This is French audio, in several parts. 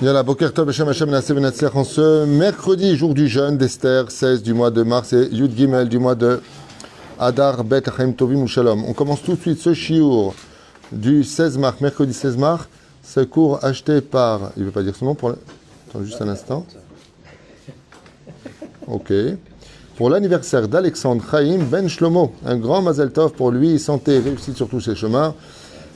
Yalla, Boker Tov, Hashem Hashem Nasseh Benatzach, en ce mercredi, jour du jeûne d'Esther, 16 du mois de mars et Yud Gimel du mois de Adar Bet Chaim Tovim ou Shalom. On commence tout de suite ce shiur du 16 mars, mercredi 16 mars, ce cours acheté par, il ne veut pas dire son nom, attends juste un instant. Ok. Pour l'anniversaire d'Alexandre Chaim Ben Shlomo, un grand Mazel Tov pour lui, santé, réussite sur tous ses chemins.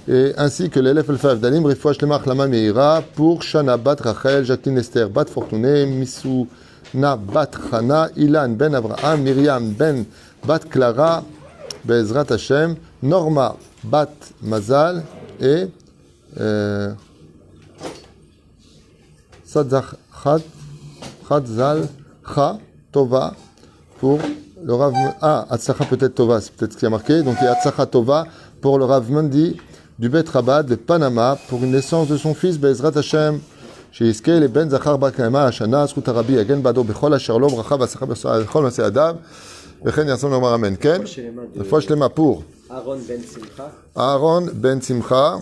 Et ainsi que l'élève Elfav Dalim, Rifouach Lemach Lama Meira, pour Shana Bat Rachel, Jacqueline Esther Bat Fortuné, Misuna Bat Chana, Ilan Ben Abraham, Myriam Ben Bat Clara, Bezrat Hashem, Norma Bat Mazal et Sadzach Chadzal Cha Tova pour le Rav. Ah, Atzlacha peut-être Tova, c'est peut-être ce qui a marqué. Donc il y a Atzlacha Tova pour le Rav Mandi du Bet Rabad de Panama pour une naissance de son fils Bezrat Hashem chez Iskel et Ben Zachar Bakama Hashana Zkut Rabbi Agen Bado Bechol Asher Lo Bracha V'Asacha Bechol Maseh Adav Vechen Yason Lomar Amen. Ken Refoua Shlema pour Aaron Ben Simcha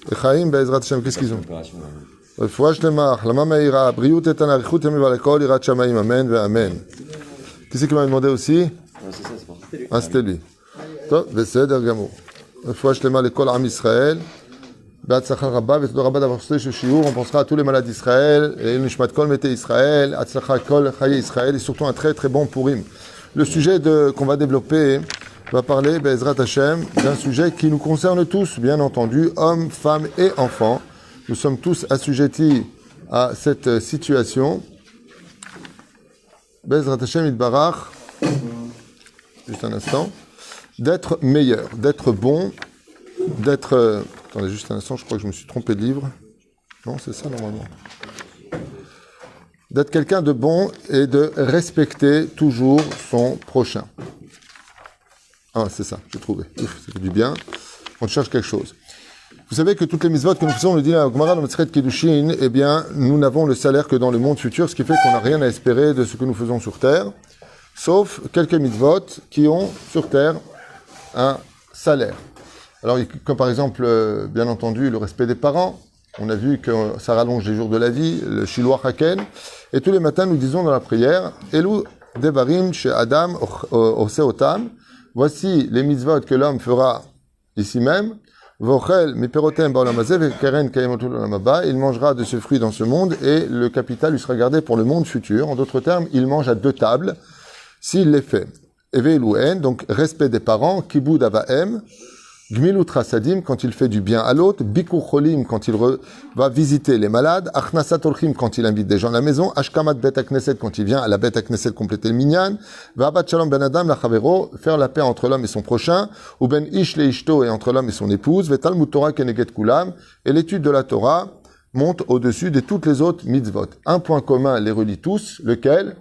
et Chaim Bezrat Hashem. Qu'est-ce qu'ils ont? Refoua Shlema Lama Meira Briut et Anarichut Yemi Valekol Irat Shamayim Amen ve Amen. Qui c'est qui m'a demandé aussi? Ah, c'était lui. Top, Beseder Gamour. Refoua Shlema l'école Am Israël. Be'atzlacha rabba v'toda rabba d'avoir sauté ce shiur. On pensera à tous les malades d'Israël et Nishmat Kol Mete Israël, Atzlacha Kol Chaye Israël et surtout un très très bon Purim. Le sujet qu'on va développer va parler, Be'ezrat Hashem, d'un sujet qui nous concerne tous, bien entendu, hommes, femmes et enfants. Nous sommes tous assujettis à cette situation. Be'ezrat Hashem Yitbarach, juste un instant, d'être meilleur, d'être bon, d'être... Attendez juste un instant, je crois que je me suis trompé de livre. Non, c'est ça normalement. D'être quelqu'un de bon et de respecter toujours son prochain. Ah, c'est ça, j'ai trouvé. Ouf, ça fait du bien. On cherche quelque chose. Vous savez que toutes les mitzvot que nous faisons, on le dit à Gemara dans Masechet Kedushin, eh bien, nous n'avons le salaire que dans le monde futur, ce qui fait qu'on n'a rien à espérer de ce que nous faisons sur terre, sauf quelques mitzvot qui ont sur terre un salaire. Alors, comme par exemple, bien entendu, le respect des parents. On a vu que ça rallonge les jours de la vie, le Shiloh Haken. Et tous les matins, nous disons dans la prière, Elou Devarim chez Adam Oseotam. Voici les mitzvot que l'homme fera ici même. Vochel miperotem ba'olamazeh vekeren kayemotu l'olam haba. Il mangera de ce fruit dans ce monde et le capital lui sera gardé pour le monde futur. En d'autres termes, il mange à deux tables s'il les fait. Eveiluen, donc respect des parents, kibud avahem. Gmilut Rasadim, quand il fait du bien à l'autre, Bikur Cholim, quand il va visiter les malades, Achnasat Olchim, quand il invite des gens à la maison, Ashkamat Bet HaKnesset, quand il vient à la Bet HaKnesset compléter le minyan, Vabat Shalom Ben Adam Lachavero, faire la paix entre l'homme et son prochain, ou Ben Ish Le Ishto, et entre l'homme et son épouse, Vetalmud Torah Keneget Kulam, et l'étude de la Torah monte au-dessus de toutes les autres mitzvot. Un point commun les relie tous, lequel?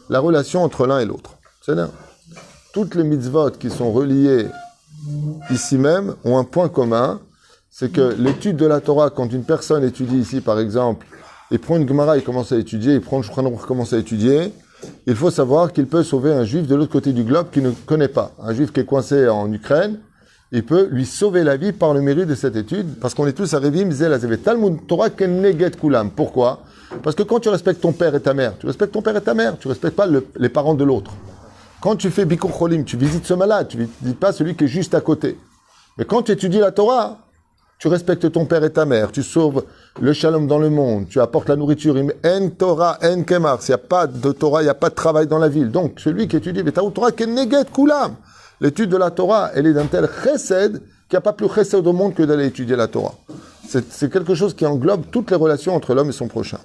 La relation entre l'un et l'autre. C'est là. Toutes les mitzvot qui sont reliées ici même ont un point commun, c'est que l'étude de la Torah, quand une personne étudie ici par exemple, il prend une Gemara, il commence à étudier, il prend le Shulchan Aruch, commence à étudier, il faut savoir qu'il peut sauver un juif de l'autre côté du globe qui ne connaît pas. Un juif qui est coincé en Ukraine, il peut lui sauver la vie par le mérite de cette étude, parce qu'on est tous à Revim, Zel Azevet Talmud Torah Keneget Kulam. Pourquoi? Parce que quand tu respectes ton père et ta mère, tu respectes ton père et ta mère, tu respectes pas les parents de l'autre. Quand tu fais Bikur Cholim, tu visites ce malade, tu ne visites pas celui qui est juste à côté. Mais quand tu étudies la Torah, tu respectes ton père et ta mère, tu sauves le shalom dans le monde, tu apportes la nourriture. En Torah, en Kemar, s'il n'y a pas de Torah, il n'y a pas de travail dans la ville. Donc, celui qui étudie Betaou Torah, Keneget Kulam. L'étude de la Torah, elle est d'un tel chesed qu'il n'y a pas plus chesed au monde que d'aller étudier la Torah. C'est quelque chose qui englobe toutes les relations entre l'homme et son prochain.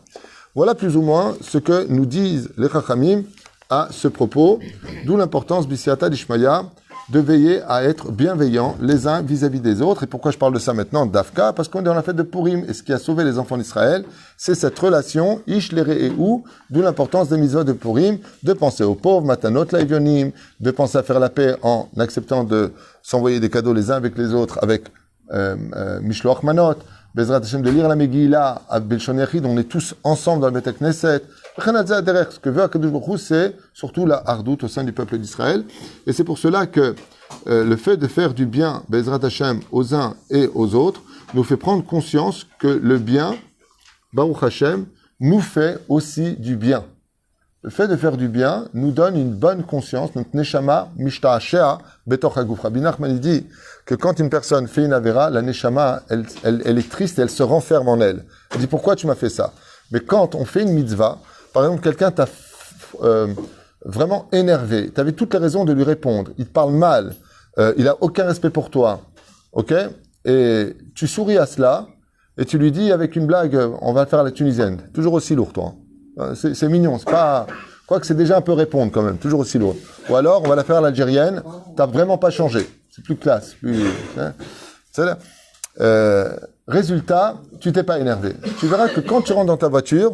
Voilà plus ou moins ce que nous disent les Chachamim à ce propos, d'où l'importance Bisiata d'Ishmaïa de veiller à être bienveillants les uns vis-à-vis des autres. Et pourquoi je parle de ça maintenant, Dafka? Parce qu'on est dans la fête de Purim, et ce qui a sauvé les enfants d'Israël, c'est cette relation, Ish, Lere et Ou, d'où l'importance des mitzvot de Purim, de penser aux pauvres, Matanot, Laivionim, de penser à faire la paix en acceptant de s'envoyer des cadeaux les uns avec les autres, avec Mishloach Manot, Bezrat Hashem, de lire la Megillah à Belshon Yachid, on est tous ensemble dans le Bet Knesset. Ce que veut Akadosh Baruch Hu, c'est surtout la hardout au sein du peuple d'Israël. Et c'est pour cela que le fait de faire du bien, Bezrat Hashem, aux uns et aux autres, nous fait prendre conscience que le bien, Baruch Hashem, nous fait aussi du bien. Le fait de faire du bien nous donne une bonne conscience, notre neshama mishta'ashea betoch haguf. Rabbi Nachman dit que quand une personne fait une avera, la neshama, elle est triste et elle se renferme en elle. Elle dit pourquoi tu m'as fait ça? Mais quand on fait une mitzvah, par exemple quelqu'un t'a vraiment énervé, tu avais toutes les raisons de lui répondre, il te parle mal, il a aucun respect pour toi, ok? Et tu souris à cela et tu lui dis avec une blague, on va faire à la tunisienne, toujours aussi lourd toi. C'est mignon, c'est pas... Quoique c'est déjà un peu répondre quand même, toujours aussi lourd. Ou alors, on va la faire à l'algérienne, t'as vraiment pas changé. C'est plus classe. Plus, hein. Résultat, tu t'es pas énervé. Tu verras que quand tu rentres dans ta voiture,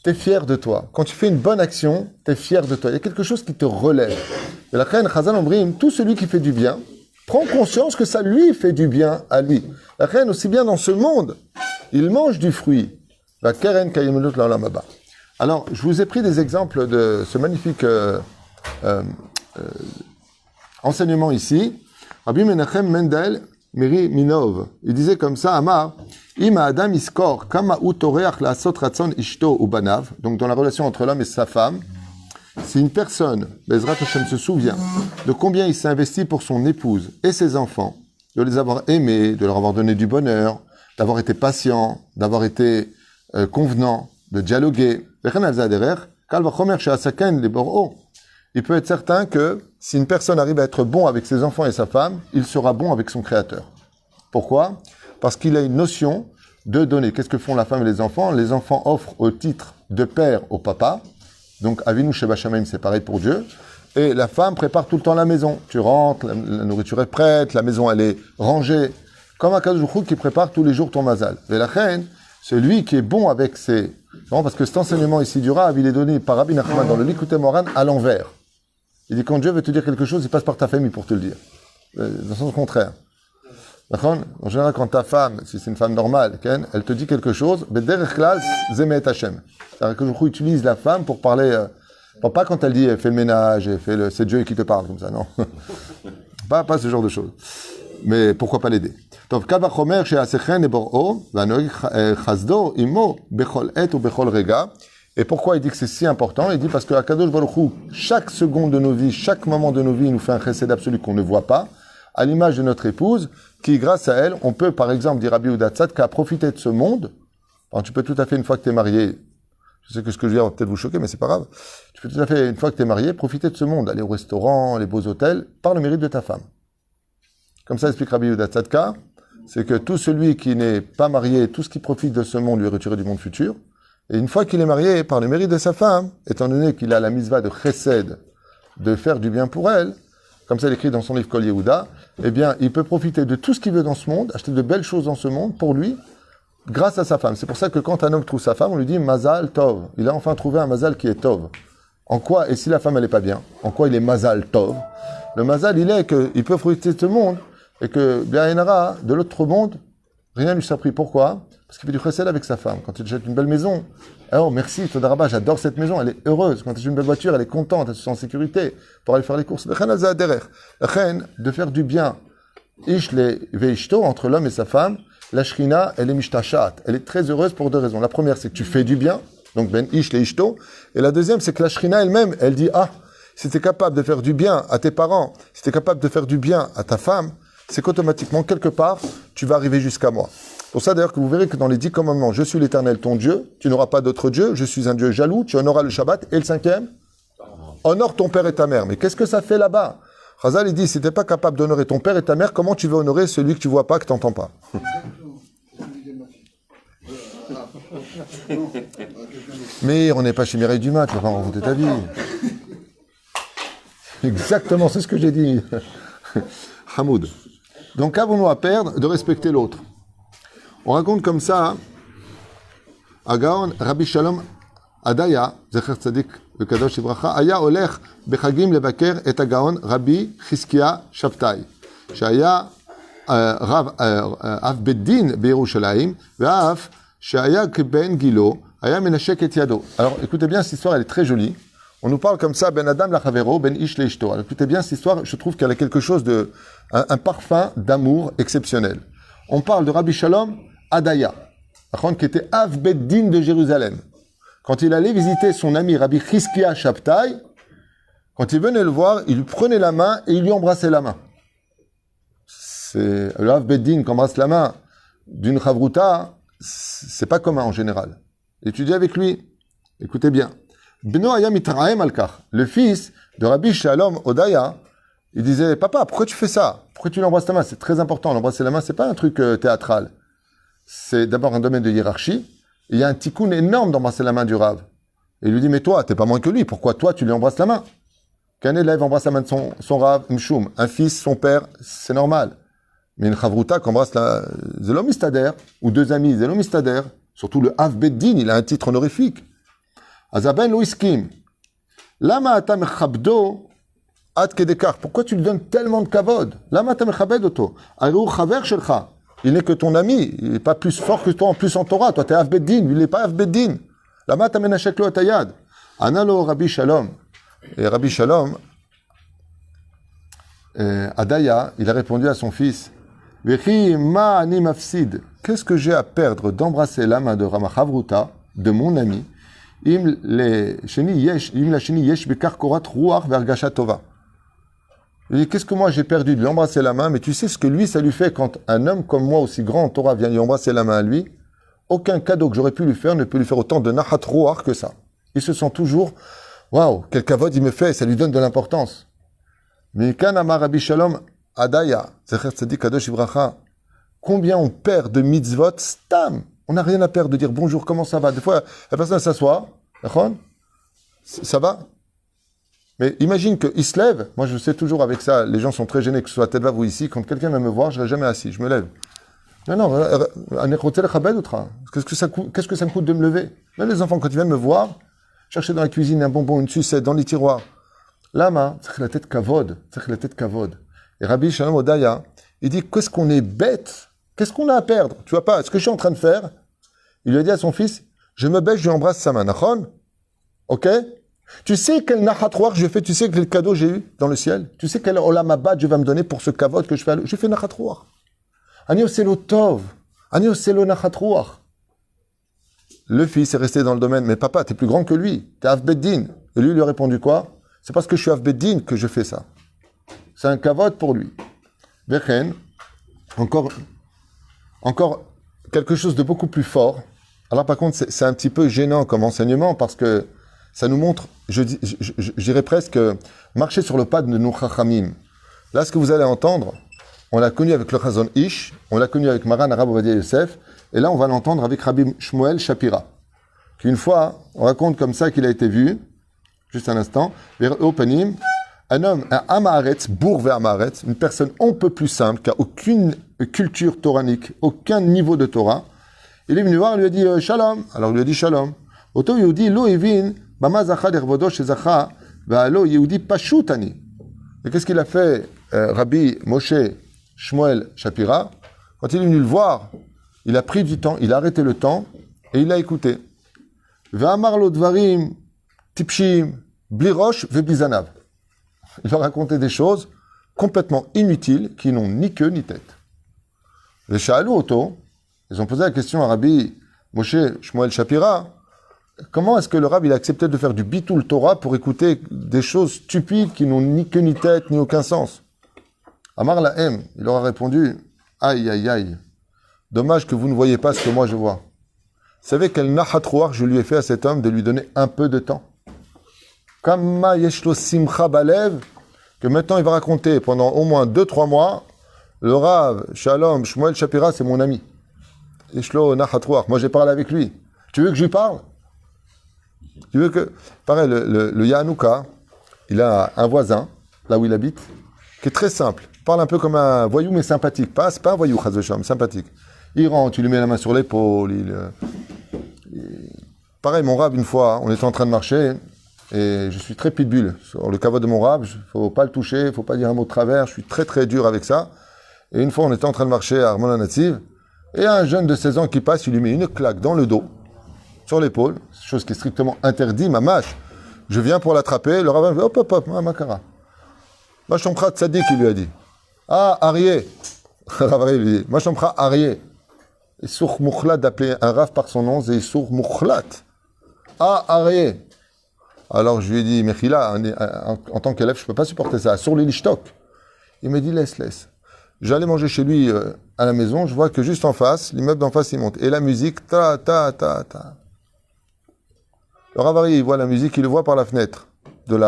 t'es fier de toi. Quand tu fais une bonne action, t'es fier de toi. Il y a quelque chose qui te relève. Et la reine Chazal Ombrim, tout celui qui fait du bien, prend conscience que ça lui fait du bien à lui. La reine, aussi bien dans ce monde, il mange du fruit. La Keren Kayemelut Laolamaba. Alors, je vous ai pris des exemples de ce magnifique enseignement ici. Rabbi Menachem Mendel Miri Minov, il disait comme ça, Amar, Ima Adam Iskor, Kama Utoreach la Asot Ratzon Ishto Ubanav, donc dans la relation entre l'homme et sa femme, si une personne, Bezrat Hashem, se souvient de combien il s'est investi pour son épouse et ses enfants, de les avoir aimés, de leur avoir donné du bonheur, d'avoir été patient, d'avoir été convenant, de dialoguer. Il peut être certain que si une personne arrive à être bon avec ses enfants et sa femme, il sera bon avec son créateur. Pourquoi? Parce qu'il a une notion de donner. Qu'est-ce que font la femme et les enfants? Les enfants offrent au titre de père au papa. Donc, Avinu Sheba Shamayim, c'est pareil pour Dieu. Et la femme prépare tout le temps la maison. Tu rentres, la nourriture est prête, la maison elle est rangée. Comme Akadosh Baruch Hu qui prépare tous les jours ton mazal. Et la reine, celui qui est bon avec ses... Non, parce que cet enseignement ici du Rav, il est donné par Rabbi Nachman dans le Likutei Moharan à l'envers. Il dit quand Dieu veut te dire quelque chose, il passe par ta famille pour te le dire. Dans le sens contraire. D'accord? En général, quand ta femme, si c'est une femme normale, elle te dit quelque chose, Bederech Klal Zemet Hashem. C'est-à-dire que je utilise la femme pour parler... pas quand elle dit fais le ménage, c'est Dieu qui te parle comme ça, non. pas ce genre de choses. Mais pourquoi pas l'aider? Donc, Kavachomer chez Asechen et Bor'o, Vanoï Chazdo, Imo, Bechol Et ou Bechol Rega. Et pourquoi il dit que c'est si important? Il dit parce que Akadosh Baruch Hu, chaque seconde de nos vies, chaque moment de nos vies, il nous fait un chesed absolu qu'on ne voit pas, à l'image de notre épouse, qui, grâce à elle, on peut, par exemple, dire Rabbi Yehuda Tzadka, profiter de ce monde. Alors, tu peux tout à fait, une fois que tu es marié, je sais que ce que je vais dire va peut-être vous choquer, mais c'est pas grave. Tu peux tout à fait, une fois que tu es marié, profiter de ce monde, aller au restaurant, les beaux hôtels, par le mérite de ta femme. Comme ça explique Rabbi Yehuda Tzadka, c'est que tout celui qui n'est pas marié, tout ce qui profite de ce monde lui est retiré du monde futur. Et une fois qu'il est marié, par le mérite de sa femme, étant donné qu'il a la mitzvah de chesed, de faire du bien pour elle, comme ça il écrit dans son livre Kol Yehuda, eh bien, il peut profiter de tout ce qu'il veut dans ce monde, acheter de belles choses dans ce monde pour lui, grâce à sa femme. C'est pour ça que quand un homme trouve sa femme, on lui dit Mazal Tov. Il a enfin trouvé un Mazal qui est Tov. En quoi, et si la femme elle est pas bien, en quoi il est Mazal Tov? Le Mazal, il est qu'il peut profiter de ce monde, et que, bien Enara, de l'autre monde, rien ne lui s'est pris. Pourquoi? Parce qu'il fait du chesed avec sa femme. Quand il achète une belle maison, oh merci, Todarabah, j'adore cette maison, elle est heureuse. Quand il achète une belle voiture, elle est contente, elle se sent en sécurité pour aller faire les courses. La reine, de faire du bien, ish le veishto, entre l'homme et sa femme, la shrina, elle est mishtachat. Elle est très heureuse pour deux raisons. La première, c'est que tu fais du bien, donc ben ish le ishto. Et la deuxième, c'est que la shrina elle-même, elle dit, si tu es capable de faire du bien à tes parents, si tu es capable de faire du bien à ta femme, c'est qu'automatiquement, quelque part, tu vas arriver jusqu'à moi. Pour ça, d'ailleurs, que vous verrez que dans les 10 commandements, je suis l'Éternel, ton Dieu, tu n'auras pas d'autre Dieu, je suis un Dieu jaloux, tu honoreras le Shabbat, et le 5e, honore ton père et ta mère. Mais qu'est-ce que ça fait là-bas? Chazal, il dit, si tu n'es pas capable d'honorer ton père et ta mère, comment tu veux honorer celui que tu vois pas, que tu n'entends pas? Mais on n'est pas chez Mireille Dumas, tu vas pas raconter ta vie. Exactement, c'est ce que j'ai dit. Hamoud. Donc, qu'avons-nous à perdre de respecter l'autre? On raconte comme ça, Agaon, Rabbi Shalom Adaya, Zecher Tzadik, le Kadosh Ibracha, Aya Olech, Bechagim Lebaker, et Agaon, Rabbi Chizkia Shabtai. Shaya Rav Av Beddin Beirushalayim, Ve'af Shaya Ben Gilo, Aya Menashek et Yado. Alors écoutez bien, cette histoire elle est très jolie. On nous parle comme ça, Ben Adam Lachavero, Ben Ish Leishto. Alors écoutez bien, cette histoire, je trouve qu'elle a quelque chose de, un parfum d'amour exceptionnel. On parle de Rabbi Shalom Adaya, qui était Av Beddin de Jérusalem. Quand il allait visiter son ami Rabbi Chizkia Shabtai, quand il venait le voir, il lui prenait la main et il lui embrassait la main. C'est le Av Beddin qui embrasse la main d'une Chavruta, c'est pas commun en général. Étudiez avec lui. Écoutez bien. Beno Aya Mitraem Alkar, le fils de Rabbi Shalom Odaya, il disait, papa, pourquoi tu fais ça? Pourquoi tu l'embrasses la main? C'est très important. L'embrasser la main, c'est pas un truc théâtral. C'est d'abord un domaine de hiérarchie. Il y a un tikkun énorme d'embrasser la main du Rav. Et il lui dit, mais toi, t'es pas moins que lui. Pourquoi toi, tu lui embrasses la main? Qu'un élève embrasse la main de son Rav, Mshum. Un fils, son père, c'est normal. Mais une chavruta qui embrasse la Zelomistader, ou deux amis Zelomistader, surtout le Av Beddin, il a un titre honorifique. Azaben Louiskim. Lama atam chabdo ad kedekar. Pourquoi tu lui donnes tellement de kavod? Lama atam chabed oto. Aru chaver shelcha. Il n'est que ton ami. Il n'est pas plus fort que toi en plus en Torah. Toi, tu es Av Beddin. Lui, il n'est pas Av Beddin. Lama atam menashek lo atayad. Analo Rabbi Shalom. Et Rabbi Shalom, Adaya, il a répondu à son fils, Vechi ma ani mafsid. Qu'est-ce que j'ai à perdre d'embrasser la main de Rama Chavruta, de mon ami, im la sheni yesh bekar korat ruach vergasha tova. Il dit, qu'est-ce que moi j'ai perdu de lui embrasser la main, mais tu sais ce que lui, ça lui fait quand un homme comme moi, aussi grand en Torah, vient lui embrasser la main à lui, aucun cadeau que j'aurais pu lui faire ne peut lui faire autant de nahat ruach que ça. Il se sent toujours, waouh, quel kavod il me fait, ça lui donne de l'importance. Mais quand Amar Rabbi Shalom Adaya, Zecher Tzadik Kadosh Ibracha, combien on perd de mitzvot stam? On n'a rien à perdre de dire bonjour, comment ça va? Des fois, la personne s'assoit, ça va? Mais imagine qu'il se lève, moi je sais toujours avec ça, les gens sont très gênés, que ce soit à Tel-Aviv ou ici, quand quelqu'un vient me voir, je ne serai jamais assis, je me lève. Non, qu'est-ce que ça me coûte de me lever? Même les enfants, quand ils viennent me voir, chercher dans la cuisine un bonbon, une sucette, dans les tiroirs. Lama, c'est la tête kavod. Et Rabbi Shalom Odaya, il dit, qu'est-ce qu'on est bête? Qu'est-ce qu'on a à perdre? Tu vois pas, ce que je suis en train de faire, il lui a dit à son fils, je me baisse, je lui embrasse sa main. Nachon? Ok? Tu sais quel nachatroir je fais, tu sais quel cadeau j'ai eu dans le ciel? Tu sais quel olam haba je vais me donner pour ce kavod que je fais? J'ai fait nachatroir. Ani oselo tov. Ani oselo nachatroir. Le fils est resté dans le domaine, mais papa, t'es plus grand que lui, t'es Av Beddin. Et lui a répondu quoi? C'est parce que je suis Av Beddin que je fais ça. C'est un kavod pour lui. Vechen, encore quelque chose de beaucoup plus fort. Alors par contre, c'est un petit peu gênant comme enseignement parce que ça nous montre, je dirais presque, marcher sur le pas de nos chachamim. Là, ce que vous allez entendre, on l'a connu avec le Chazon Ish, on l'a connu avec Maran Arav Ovadia Yosef, et là, on va l'entendre avec Rabbi Shmuel Shapira. Qu'une fois, on raconte comme ça qu'il a été vu, juste un instant, vers Openim, un homme, un Amaretz, bourvé Amaretz, une personne on peut plus simple, qui n'a aucune culture toranique, aucun niveau de Torah. Il est venu voir, il lui a dit Shalom. Alors il lui a dit Shalom. Oto Yehudi lo evin, bama zacha dervodo shezacha, ve'alo Yehudi pashutani. Et qu'est-ce qu'il a fait, Rabbi Moshe Shmuel Shapira? Quand il est venu le voir, il a pris du temps, il a arrêté le temps, et il a écouté. Ve'amar lo dvarim, tipshim, blirosh ve'blizanav. Il leur racontait des choses complètement inutiles, qui n'ont ni queue ni tête. Les Sha'alou Oto, ils ont posé la question à Rabbi Moshe Shmuel Shapira, comment est-ce que le Rav il a accepté de faire du bitul Torah pour écouter des choses stupides qui n'ont ni queue ni tête, ni aucun sens? Amar Lahem, il leur a répondu, aïe, aïe, aïe, dommage que vous ne voyez pas ce que moi je vois. Vous savez quel nachatroir je lui ai fait à cet homme de lui donner un peu de temps? Kama yeshlo simcha balev, que maintenant il va raconter pendant au moins 2-3 mois, le Rav Shalom Shmuel Shapira, c'est mon ami. Yeshlo nachatroir, moi j'ai parlé avec lui. Tu veux que je lui parle? Tu veux que... Pareil, le Yanouka, il a un voisin, là où il habite, qui est très simple. Il parle un peu comme un voyou, mais sympathique. C'est pas un voyou, Chazvesham, sympathique. Il rentre, tu lui mets la main sur l'épaule. Pareil, mon Rav, une fois, on était en train de marcher, et je suis très pitbull. Sur le kavod de mon Rav, il ne faut pas le toucher, il ne faut pas dire un mot de travers, je suis très très dur avec ça. Et une fois, on était en train de marcher à Armona Nativ, et un jeune de 16 ans qui passe, il lui met une claque dans le dos, sur l'épaule, chose qui est strictement interdite, mamash. Je viens pour l'attraper, le rabbin dit, hop, makara. Machomkra Tzadik, il lui a dit. Ah, Arié. Le rabbin lui dit, Machomkra Arié. Et sourd Moukhlat d'appeler un raf par son nom, c'est sourd Moukhlat. Ah, Arié. Alors je lui ai dit, Mechila, en tant qu'élève, je ne peux pas supporter ça. Sur l'ilishtok. Il m'a dit, laisse. J'allais manger chez lui à la maison, je vois que juste en face, l'immeuble d'en face, il monte. Et la musique, ta. Le Ravari, il voit la musique, il le voit par la fenêtre de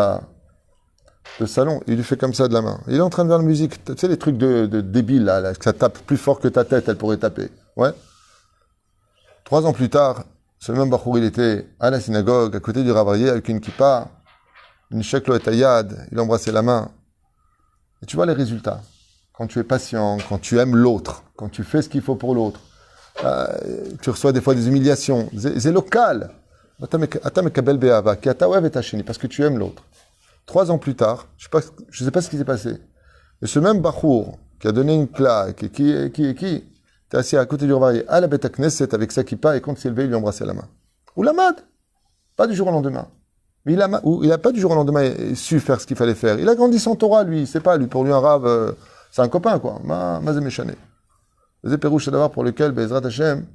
le salon. Il lui fait comme ça de la main. Il est en train de voir la musique. Tu sais, les trucs de débiles, là, que ça tape plus fort que ta tête, elle pourrait taper. Ouais. 3 ans plus tard, ce même Bachour, il était à la synagogue, à côté du Ravari, avec une kippa, une sheklo et ayad, il embrassait la main. Et tu vois les résultats. Quand tu es patient, quand tu aimes l'autre, quand tu fais ce qu'il faut pour l'autre, tu reçois des fois des humiliations. C'est local. Parce que tu aimes l'autre. 3 ans plus tard, je ne sais pas ce qui s'est passé. Et ce même Bachour, qui a donné une claque, et qui était assis à côté du Ravari, à la Beta Knesset avec sa kippa, et quand il s'est levé, il lui embrassait la main. Ou la mad. Pas du jour au lendemain. Mais il n'a pas du jour au lendemain su faire ce qu'il fallait faire. Il a grandi sans Torah, lui. C'est pas, lui, pour lui, un rave, c'est un copain, quoi. Mazéméchané. C'est Pérouche d'avoir pour lequel, Bezrat Hashem,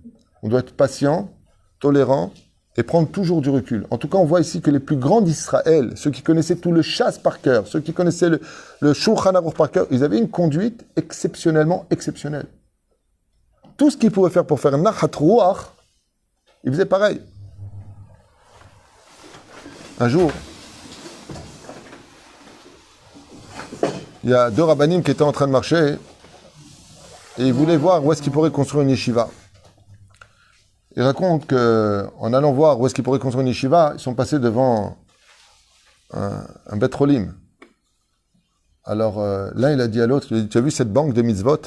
on doit être patient, tolérant, et prendre toujours du recul. En tout cas, on voit ici que les plus grands d'Israël, ceux qui connaissaient tout le chasse par cœur, ceux qui connaissaient le Shulchan Aruch par cœur, ils avaient une conduite exceptionnellement exceptionnelle. Tout ce qu'ils pouvaient faire pour faire Nachat Ruach, ils faisaient pareil. Un jour, il y a 2 rabbanim qui étaient en train de marcher et ils voulaient voir où est-ce qu'ils pourraient construire une yeshiva. Ils racontent qu'en allant voir où est-ce qu'ils pourraient construire une yeshiva, ils sont passés devant un Bet Rolim. Alors l'un il a dit à l'autre, il a dit, tu as vu cette banque de mitzvot?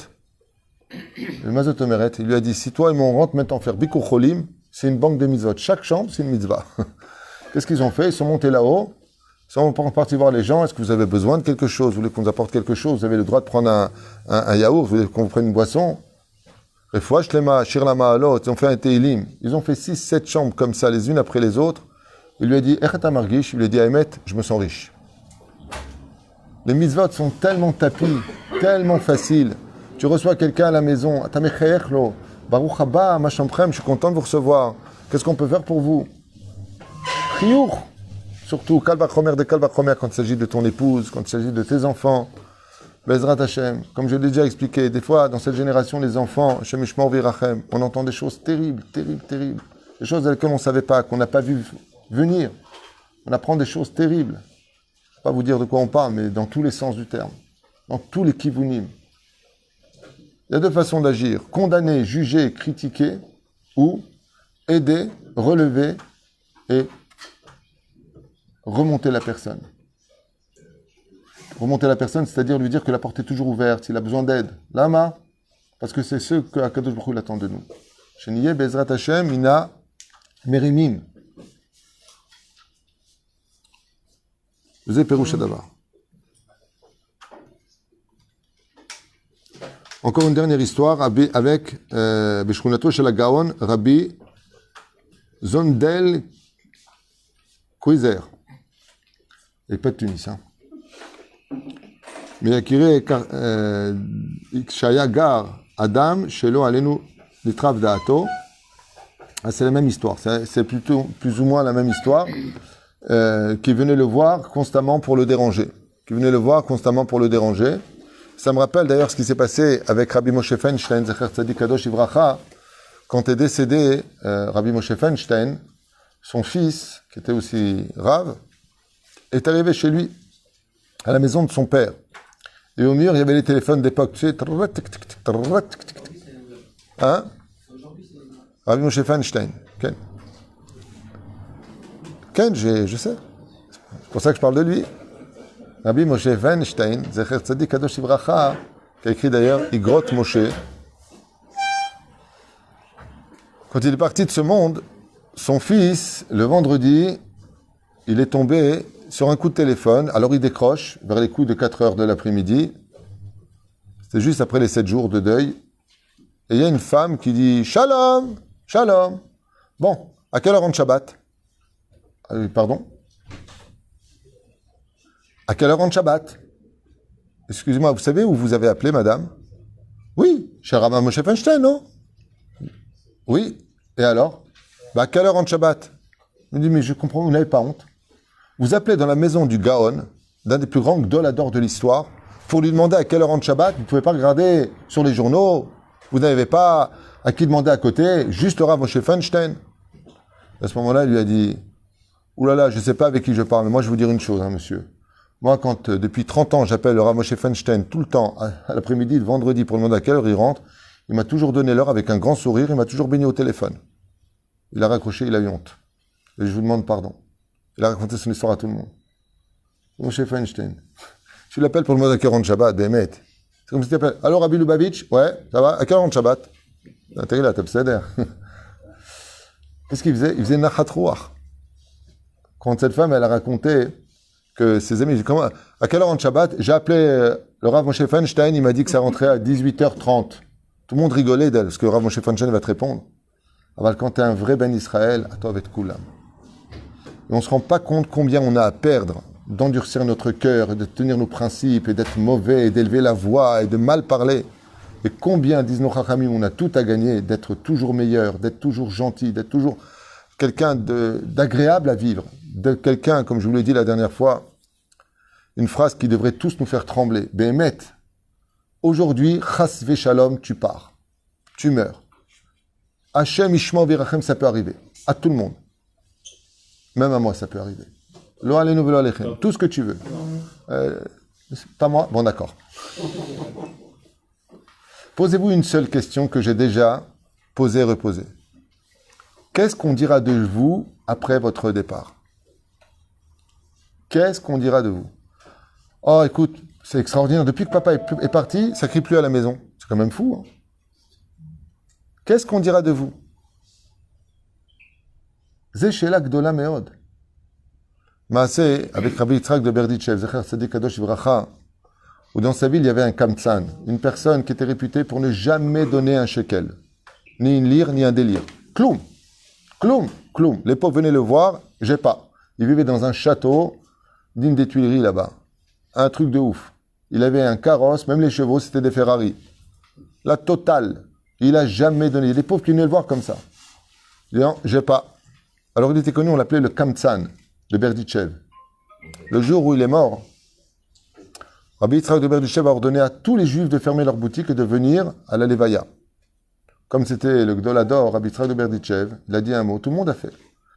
Le Mazot Omeret, il lui a dit, si toi et moi on rentre maintenant faire Bikur Cholim, c'est une banque de mitzvot. Chaque chambre, c'est une mitzvah. Qu'est-ce qu'ils ont fait? Ils sont montés là-haut, ils sont partis voir les gens. Est-ce que vous avez besoin de quelque chose? Vous voulez qu'on vous apporte quelque chose? Vous avez le droit de prendre un yaourt? Vous voulez qu'on vous prenne une boisson? Refouach Shlema, Shirlama Alot, ils ont fait un Teilim. Ils ont fait 6-7 chambres comme ça, les unes après les autres. Il lui a dit, Echata Margish, il lui a dit, Ahmet, je me sens riche. Les mitzvot sont tellement tapis, tellement faciles. Tu reçois quelqu'un à la maison, Atamechechlo, Baruch Haba, Machamprem, je suis content de vous recevoir. Qu'est-ce qu'on peut faire pour vous? Chiour, surtout Kalva Chomer de Kalva Chomer quand il s'agit de ton épouse, quand il s'agit de tes enfants. Bezrat Hashem, comme je l'ai déjà expliqué, des fois dans cette génération, les enfants, Hashem Ishmor Virachem, on entend des choses terribles. Des choses dans lesquelles on ne savait pas, qu'on n'a pas vu venir. On apprend des choses terribles. Je ne vais pas vous dire de quoi on parle, mais dans tous les sens du terme, dans tous les kivunim. Il y a 2 façons d'agir, condamner, juger, critiquer, ou aider, relever et remonter la personne. Remonter la personne, c'est-à-dire lui dire que la porte est toujours ouverte, s'il a besoin d'aide. Lama, parce que c'est ce que Akadosh Baruch Hu attend de nous. Sheniye Bezrat Hashem Ina Merimim. Vous Pérouche d'abord. Encore une dernière histoire avec Beshkunato Shel Gaon, Rabbi Zondel Kouizer. Et pas de Tunis, hein. Mais Akire Shaya Gar Adam Shelo Alenu Litrav Daato. C'est la même histoire. C'est plutôt plus ou moins la même histoire. Qui venait le voir constamment pour le déranger. Ça me rappelle d'ailleurs ce qui s'est passé avec Rabbi Moshe Feinstein, Zecher Tzadik Kadosh Ivracha, quand est décédé Rabbi Moshe Feinstein, son fils, qui était aussi Rav, est arrivé chez lui, à la maison de son père. Et au mur, il y avait les téléphones d'époque, tu sais, hein? Rabbi Moshe Feinstein. Ken, je sais. C'est pour ça que je parle de lui. Rabbi Moshe Feinstein, Zecher Tzadik Kadosh Ivracha, qui a écrit d'ailleurs Igrot Moshe. Quand il est parti de ce monde, son fils, le vendredi, il est tombé sur un coup de téléphone. Alors il décroche vers les coups de 4 heures de l'après-midi. C'est juste après les 7 jours de deuil. Et il y a une femme qui dit « Shalom, shalom ». Bon, à quelle heure on Shabbat? Pardon? À quelle heure on Shabbat? Excusez-moi, vous savez où vous avez appelé, madame? Oui, chez Rabbi Moshe Feinstein, non? Oui, et alors? À quelle heure on Shabbat? Il me dit, mais je comprends, vous n'avez pas honte. Vous appelez dans la maison du Gaon, d'un des plus grands gdoladors de l'histoire, pour lui demander à quelle heure on Shabbat. Vous ne pouvez pas regarder sur les journaux. Vous n'avez pas à qui demander à côté, juste le Rav Moshe Feinstein. À ce moment-là, il lui a dit, oulala, je ne sais pas avec qui je parle, mais moi je vais vous dire une chose, hein, monsieur. Moi, quand depuis 30 ans, j'appelle le Rav Moshe Feinstein tout le temps, à l'après-midi, le vendredi, pour demander à quelle heure il rentre, il m'a toujours donné l'heure avec un grand sourire, il m'a toujours béni au téléphone. Il a raccroché, il a eu honte. Et je vous demande pardon. Il a raconté son histoire à tout le monde. Moshe Feinstein. Tu l'appelles pour le mot à 40 Shabbat, Bémet. C'est comme si tu appelles. Alors, Rabbi Lubavitch? Ouais, ça va? À 40 Shabbat? T'es là, t'es obsédé. Qu'est-ce qu'il faisait? Il faisait Nachat Ruach. Quand cette femme, elle a raconté que ses amis, comment, à quelle heure en Shabbat? J'ai appelé le Rav Moshe Feinstein, il m'a dit que ça rentrait à 18h30. Tout le monde rigolait d'elle, parce que le Rav Moshe Feinstein va te répondre. Alors, quand tu es un vrai Ben Israël, à toi, avec Koulam. Et on ne se rend pas compte combien on a à perdre d'endurcir notre cœur, de tenir nos principes, et d'être mauvais, et d'élever la voix, et de mal parler. Et combien, disent nos Chachamim, on a tout à gagner, d'être toujours meilleur, d'être toujours gentil, d'être toujours quelqu'un d'agréable à vivre, de quelqu'un, comme je vous l'ai dit la dernière fois, une phrase qui devrait tous nous faire trembler. Béhémet, aujourd'hui, chas v'shalom, tu pars, tu meurs. Hachem ishma v'irachem, ça peut arriver, à tout le monde. Même à moi, ça peut arriver. Lo aleinu v'lo alechem, tout ce que tu veux. Pas moi? Bon, d'accord. Posez-vous une seule question que j'ai déjà posée et reposée. Qu'est-ce qu'on dira de vous après votre départ? Qu'est-ce qu'on dira de vous? Oh, écoute, c'est extraordinaire. Depuis que papa est parti, ça crie plus à la maison. C'est quand même fou. Hein? Qu'est-ce qu'on dira de vous? Zeshela Gdola Meod. Maaseh, avec Rabbi Yitzhak de Berditchev, Zecher Tzadik Kadosh Ivracha, où dans sa ville, il y avait un kamtsan, une personne qui était réputée pour ne jamais donner un shekel. Ni une lyre, ni un délire. Kloum. Kloum. Kloum. Les pauvres venaient le voir, j'ai pas. Il vivait dans un château, digne des Tuileries là-bas. Un truc de ouf. Il avait un carrosse, même les chevaux, c'était des Ferrari. La totale. Il a jamais donné. Il y a des pauvres qui venaient le voir comme ça. Il dit non, j'ai pas. Alors il était connu, on l'appelait le kamtsan de Berditchev. Le jour où il est mort, Rabbi Yitzhak de Berditchev a ordonné à tous les juifs de fermer leurs boutiques et de venir à la Levaya. Comme c'était le Gdolador, Rabbi Yitzhak de Berditchev, il a dit un mot, tout le monde a fait.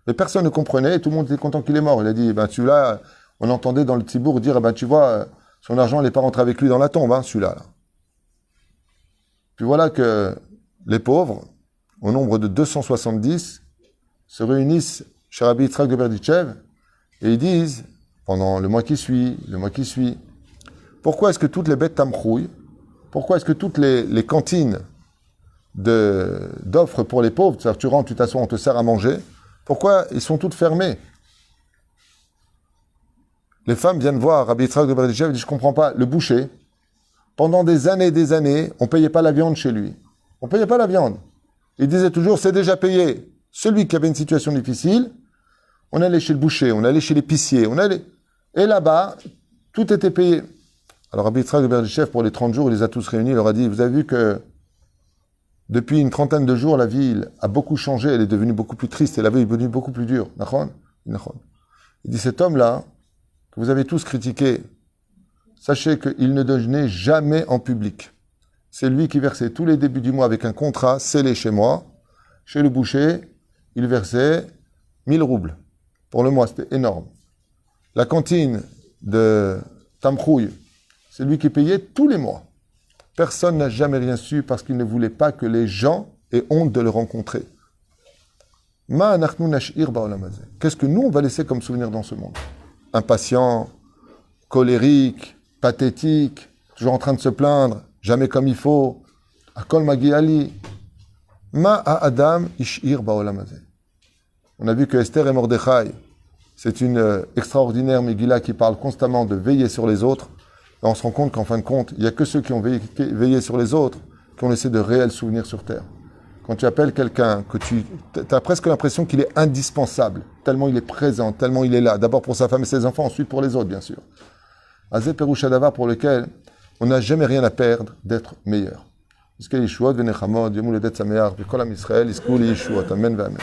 Mais personne ne comprenait et tout le monde était content qu'il est mort. Il a dit, ben celui-là, on entendait dans le Tzibour dire, ben tu vois, son argent n'est pas rentré avec lui dans la tombe, hein, celui-là. Là. Puis voilà que les pauvres, au nombre de 270, se réunissent chez Rabbi Yitzhak de Berditchev et ils disent, pendant le mois qui suit, pourquoi est-ce que toutes les bêtes tamchouillent? Pourquoi est-ce que toutes les cantines d'offres pour les pauvres, c'est-à-dire tu rentres, tu t'assois, on te sert à manger, pourquoi ils sont toutes fermées? Les femmes viennent voir Rabbi Yitzhak de Berditchev et disent, je comprends pas, le boucher, pendant des années, on payait pas la viande chez lui. On payait pas la viande. Il disait toujours, c'est déjà payé. Celui qui avait une situation difficile, on allait chez le boucher, on allait chez l'épicier, et là-bas, tout était payé. Alors Rabbi Yitzhak de Berditchev, pour les 30 jours, il les a tous réunis, il leur a dit, vous avez vu que depuis une trentaine de jours, la ville a beaucoup changé, elle est devenue beaucoup plus triste, et la vie est devenue beaucoup plus dure. Il dit, cet homme-là, que vous avez tous critiqué, sachez qu'il ne donnait jamais en public. C'est lui qui versait tous les débuts du mois avec un contrat scellé chez moi. Chez le boucher, il versait 1000 roubles pour le mois, c'était énorme. La cantine de Tamchouille, c'est lui qui payait tous les mois. Personne n'a jamais rien su parce qu'il ne voulait pas que les gens aient honte de le rencontrer. Qu'est-ce que nous, on va laisser comme souvenir dans ce monde? Impatient, colérique, pathétique, toujours en train de se plaindre, jamais comme il faut. Akol magi ali. Ma adam ishir ba'olam hazeh. On a vu que Esther et Mordechai, c'est une extraordinaire Megillah qui parle constamment de veiller sur les autres. Et on se rend compte qu'en fin de compte, il n'y a que ceux qui ont veillé sur les autres qui ont laissé de réels souvenirs sur Terre. Quand tu appelles quelqu'un, que tu as presque l'impression qu'il est indispensable, tellement il est présent, tellement il est là, d'abord pour sa femme et ses enfants, ensuite pour les autres, bien sûr. Azé Peroucha Davar, pour lequel on n'a jamais rien à perdre d'être meilleur. Parce que Yeshua, Venechamod, Yomul Edet Sameach, Bikolam Israël, Iskoul Yeshua, Amen, Amen.